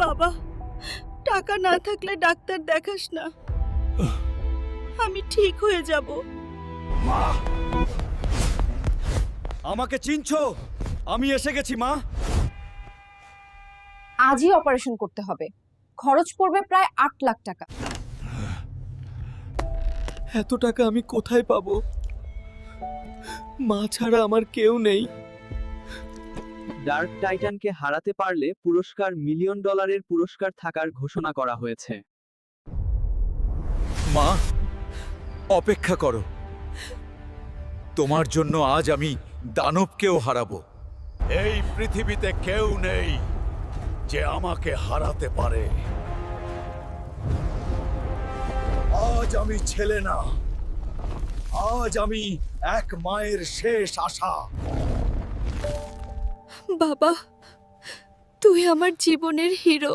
বাবা, টাকা না থাকলে ডাক্তার দেখাস না। আমি ঠিক হয়ে যাব। মা, আমাকে চিনছো? আমি এসে গেছি মা। আজই অপারেশন করতে হবে, খরচ পড়বে প্রায় 8 লাখ টাকা। এত টাকা আমি কোথায় পাবো? মা ছাড়া আমার কেউ নেই। ডার্ক টাইটানকে হারাতে পারলে পুরস্কার $1 মিলিয়ন পুরস্কার থাকার ঘোষণা করা হয়েছে। মা, অপেক্ষা করো। তোমার জন্য আজ আমি দানবকেও হারাবো। এই পৃথিবীতে কেউ নেই যে আমাকে হারাতে পারে। আজ আমি ছেলে না, আজ আমি এক মায়ের শেষ আশা। বাবা, তুই আমার জীবনের হিরো।